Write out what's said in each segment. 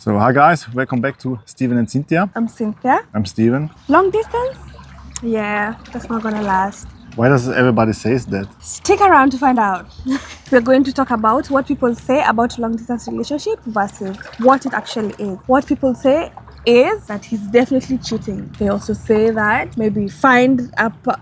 So hi guys, welcome back to Steven and Cynthia. I'm Cynthia. I'm Steven. Long distance? Yeah, that's not gonna last. Why does everybody says that? Stick around to find out. We're going to talk about what people say about long distance relationship versus what it actually is. What people say is that he's definitely cheating. They also say that maybe find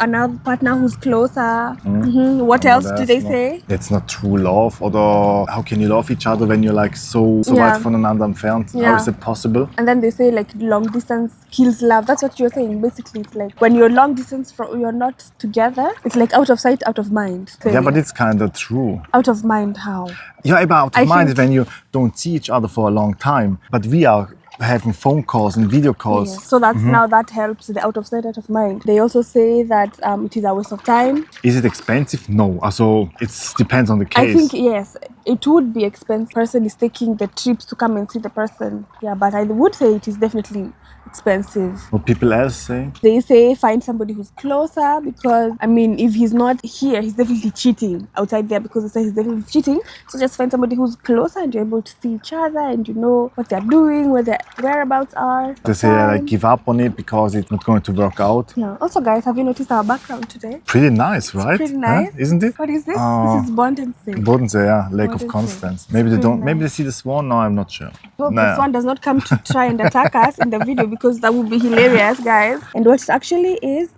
another partner who's closer. What else do they say? It's not true love, or how can you love each other when you're like so weit voneinander entfernt? How is it possible? And then they say like long distance kills love. That's what you're saying. Basically, it's like when you're long distance, you're not together. It's like out of sight, out of mind. So, yeah, but it's kind of true. Out of mind, how? Yeah, but out of mind is when you don't see each other for a long time. But we are having phone calls and video calls. Yeah. So that's now that helps the out of sight, out of mind. They also say that it is a waste of time. Is it expensive? No. Also, it depends on the case. I think yes, it would be expensive. Person is taking the trips to come and see the person. Yeah, but I would say it is definitely expensive. What people else say? They say find somebody who's closer because I mean if he's not here, he's definitely cheating outside there because they say he's definitely cheating. So just find somebody who's closer and you're able to see each other and you know what they're doing, where their whereabouts are. They say like give up on it because it's not going to work out. Yeah. Also guys, have you noticed our background today? Pretty nice, right? Pretty nice. Huh? Isn't it? What is this? This is Bodensee. Bodensee, yeah. Lake of Constance. Maybe they don't. Maybe they see the swan. No, I'm not sure. Well, the swan does not come to try and attack us in the video because that would be hilarious, guys. And what it actually is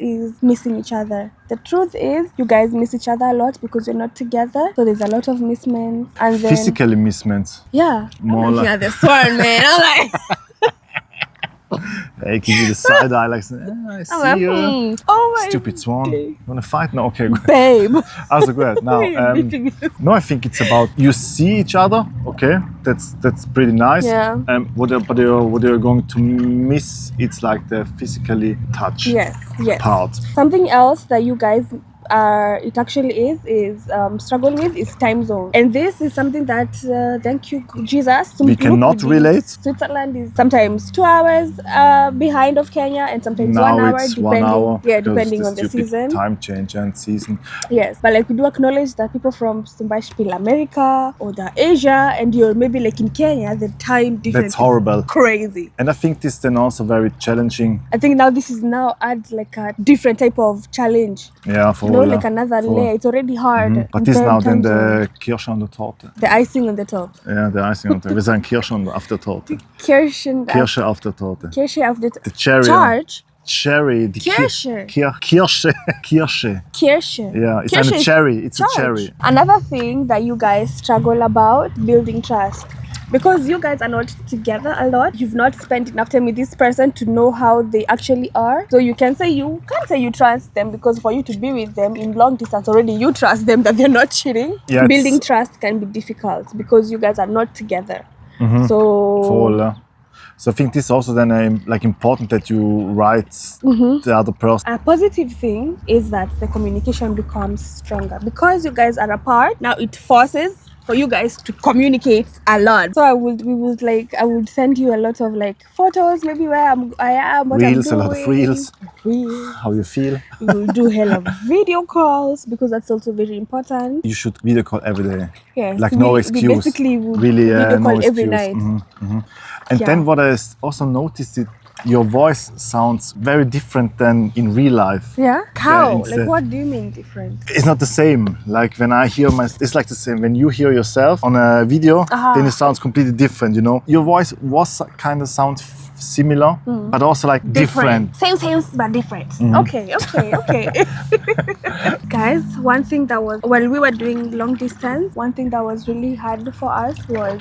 missing each other. The truth is, you guys miss each other a lot because you're not together. So there's a lot of mismatch. And then physically mismatch. Yeah. More like the swan, man. I'm like. Hey, give you the side eye like, I see you. Oh my stupid swan. You wanna fight? No, okay, good. Babe. Also good. Now, no, I think it's about you see each other. Okay, that's pretty nice. Yeah. What you're going to miss? It's like the physically touch. Yes. Part. Something else that you guys it actually is struggling with is time zone, and this is something that thank you Jesus we cannot relate. Switzerland is sometimes 2 hours behind of Kenya and sometimes now 1 hour it's depending 1 hour depending on the season, time change and season. Yes, but like we do acknowledge that people from America or the Asia and you're maybe like in Kenya, the time difference that's horrible, crazy. And I think this then also very challenging. I think now this is adds like a different type of challenge. Yeah, for like another layer. It's already hard. But this now then the Kirsche on the Torte. The icing on the top. Yeah, the icing on the top. Wir sagen Kirsche auf der Torte. Kirsche auf der Torte. Kirsche auf der Torte. The cherry. Charge. Cherry. Die Kirsche. Kirsche. Yeah, it's a cherry. It's a cherry. Another thing that you guys struggle about, building trust. Because you guys are not together a lot, you've not spent enough time with this person to know how they actually are. So you can't say you trust them because for you to be with them in long distance already, you trust them that they're not cheating. Yeah, building trust can be difficult because you guys are not together. So I think this is also then like important that you write the other person. A positive thing is that the communication becomes stronger because you guys are apart. Now it forces for you guys to communicate a lot. So I would send you a lot of like photos, maybe where I am, what reels, I'm doing. A lot of reels. How you feel. We will do hell of video calls because that's also very important. You should video call every day. Yes. Like no excuse. We basically would really video call no every excuse. night. And then what I also noticed is your voice sounds very different than in real life. Yeah? How? Like what do you mean different? It's not the same. Like when I hear it's like the same. When you hear yourself on a video, then it sounds completely different, you know? Your voice was kind of sounds similar, but also like different. Same, but different. Okay. Guys, one thing that was, when we were doing long distance, one thing that was really hard for us was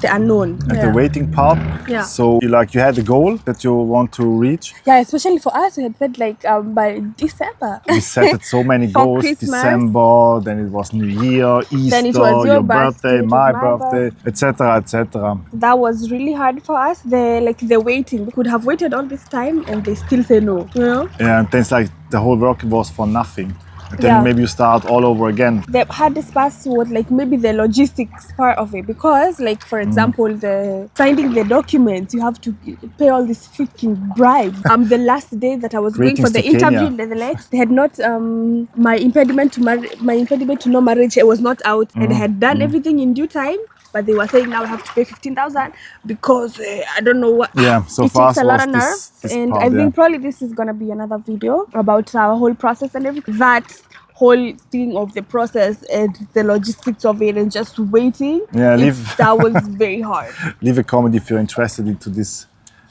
the unknown. And the waiting part. Yeah. So you had a goal that you want to reach. Yeah, especially for us, we had said like by December. We set so many goals. Christmas. December, then it was New Year, Easter, then it was your birthday, my birthday, etc., etc. That was really hard for us. The waiting. We could have waited all this time and they still say no, you know? Yeah, and then it's like the whole work was for nothing. And then maybe you start all over again. The hardest part was like maybe the logistics part of it because like for example the signing the documents, you have to pay all this freaking bribe. The last day that I was going for the interview in the Netherlands, they had not my impediment to no marriage, it was not out and I had done everything in due time. but they were saying now I have to pay 15,000 because I don't know what. Yeah, so it far takes a lot of nerves, and part, I think probably this is gonna be another video about our whole process and everything. That whole thing of the process and the logistics of it and just waiting. Yeah, that was very hard. Leave a comment if you're interested into this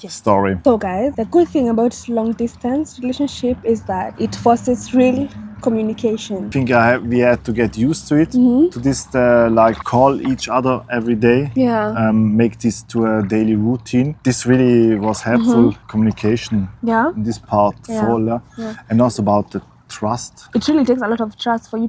story. So guys, the good thing about long distance relationship is that it forces real communication. I think we had to get used to it, to this like call each other every day, make this to a daily routine. This really was helpful communication in this part, and also about the trust. It really takes a lot of trust for you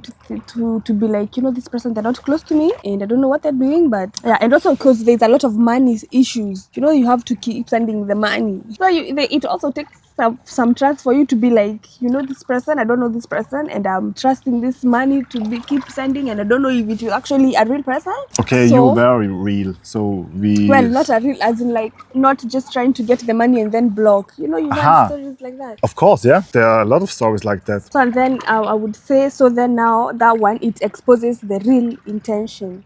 to be like, you know, this person, they're not close to me and I don't know what they're doing, but and also because there's a lot of money issues, you know, you have to keep sending the money, so it also takes some trust for you to be like, you know, this person, I don't know this person, and I'm trusting this money to keep sending, and I don't know if it is actually a real person. Okay, so, you're very real, so well, not a real as in like not just trying to get the money and then block, you know, you have stories like that. Of course, yeah, there are a lot of stories like that. So and then I would say, so then now that one, it exposes the real intention,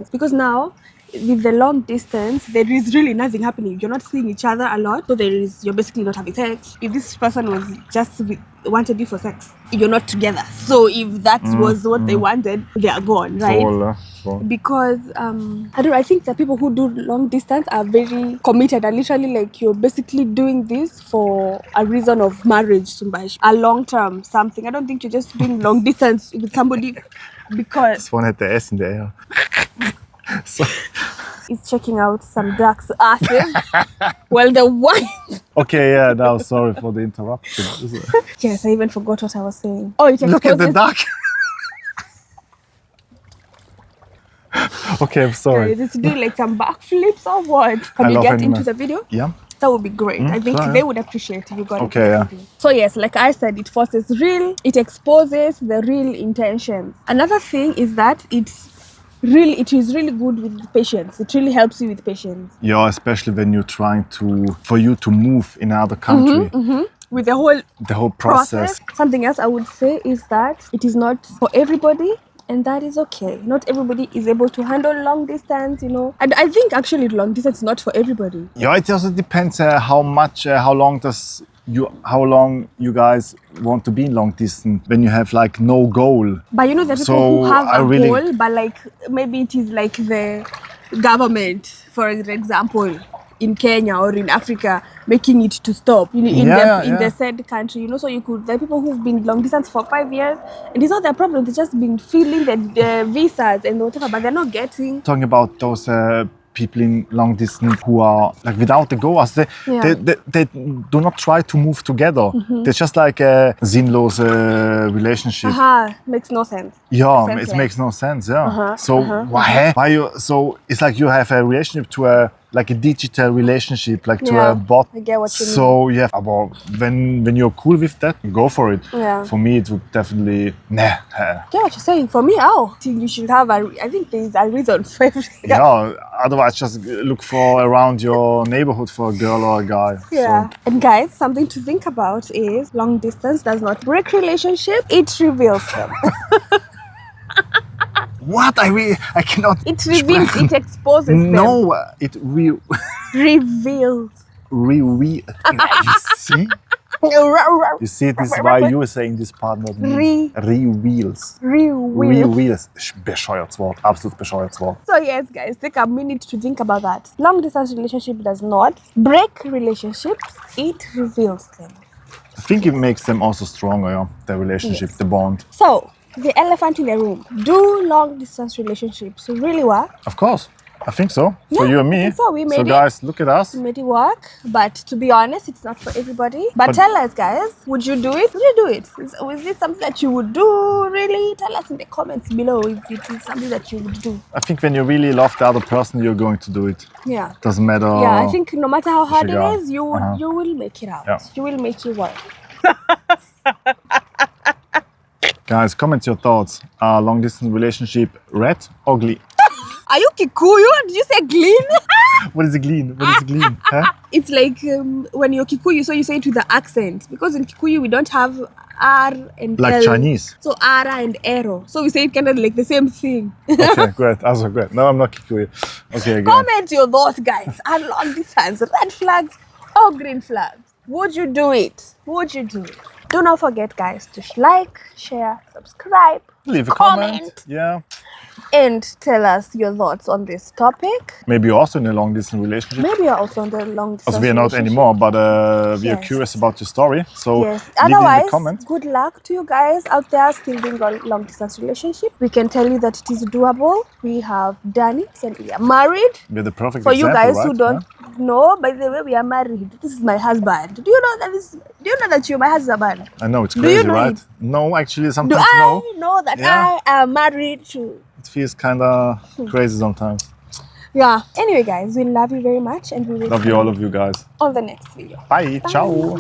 because now with the long distance, there is really nothing happening. You're not seeing each other a lot, so you're basically not having sex. If this person was just wanted you for sex, you're not together. So if that was what they wanted, they are gone, right? Because I think that people who do long distance are very committed and literally like you're basically doing this for a reason of marriage, a long term something. I don't think you're just doing long distance with somebody because this one had the S in the air. So. It's checking out some ducks' asses. Well, the one. Okay, yeah, no, sorry for the interruption. Yes, I even forgot what I was saying. Oh, it look at the duck. Okay, I'm sorry. Is it doing like some backflips or what? Can you get into the video? Yeah. That would be great. I think they would appreciate if you got okay, yeah. So yes, like I said, it exposes the real intentions. Another thing is that it is really good with patience. It really helps you with patience. Yeah, especially when you're trying for you to move in another country. With the whole process. Something else I would say is that it is not for everybody, and that is okay. Not everybody is able to handle long distance, you know. And I think actually long distance is not for everybody. Yeah, it also depends how long you guys want to be in long distance when you have like no goal. But you know, the people who have a goal, but like maybe it is like the government, for example, in Kenya or in Africa, making it to stop in the said country, you know. So there are people who've been long distance for 5 years, and it's not their problem. They've just been filling the visas and whatever, but they're not getting. Talking about those people in long distance who are like without the goals, they do not try to move together. They're just like a sinnlose relationship. Makes no sense. Yeah, it makes no sense. Yeah. So why you? So it's like you have a relationship to a digital relationship, like to a bot. I get what you mean. So yeah, when you're cool with that, go for it. Yeah. For me, it would definitely I get what you're saying. For me, I think you should have I think there's a reason for everything. Yeah. Otherwise, just look around your neighborhood for a girl or a guy. Yeah. So. And guys, something to think about is long distance does not break relationship; it reveals them. What? I cannot. It reveals, it exposes them. No, it reveals. You see? You see, this is why you were saying this part, not me. Reveals. Bescheuertes Wort. Absolut bescheuertes Wort. So yes, guys, take a minute to think about that. Long distance relationship does not break relationships. It reveals them. I think it makes them also stronger, the relationship, the bond. So, the elephant in the room. Do long distance relationships really work? Of course. I think so. For you and me. So we made guys, look at us. We made it work. But to be honest, it's not for everybody. But tell us, guys, would you do it? Would you do it? Is this something that you would do, really? Tell us in the comments below if it is something that you would do. I think when you really love the other person, you're going to do it. Yeah. Doesn't matter. Yeah, I think no matter how hard it is, you will make it out. Yeah. You will make it work. Guys, comment your thoughts. Long distance relationship, red or ugly? Are you Kikuyu? Did you say Glean? What is a glean? What is a glean? Huh? It's like when you're Kikuyu, so you say it with the accent. Because in Kikuyu, we don't have R and like L. Chinese. So Ara and Ero. So we say it kind of like the same thing. Okay, great. Also great. No, I'm not Kikuyu. Okay, again. Comment your thoughts, guys. And long distance, red flags or green flags. Would you do it? Would you do it? Do not forget, guys, to like, share, subscribe, leave a comment. Yeah. And tell us your thoughts on this topic. Maybe you're also in a long distance relationship. Maybe you're also in a long distance relationship. We are not anymore, but we are curious about your story. So yes. Leave Otherwise, it in the comments. Good luck to you guys out there still doing a long distance relationship. We can tell you that it is doable. We have done it and we are married. We're the perfect For example, you guys right? who don't know, by the way, we are married. This is my husband. Do you know that you're my husband? I know, it's crazy, right? It? No, actually, sometimes no. I know that I am married to? It feels kind of crazy sometimes. Yeah. Anyway, guys, we love you very much and we will love you, all of you guys. On the next video. Bye. Ciao.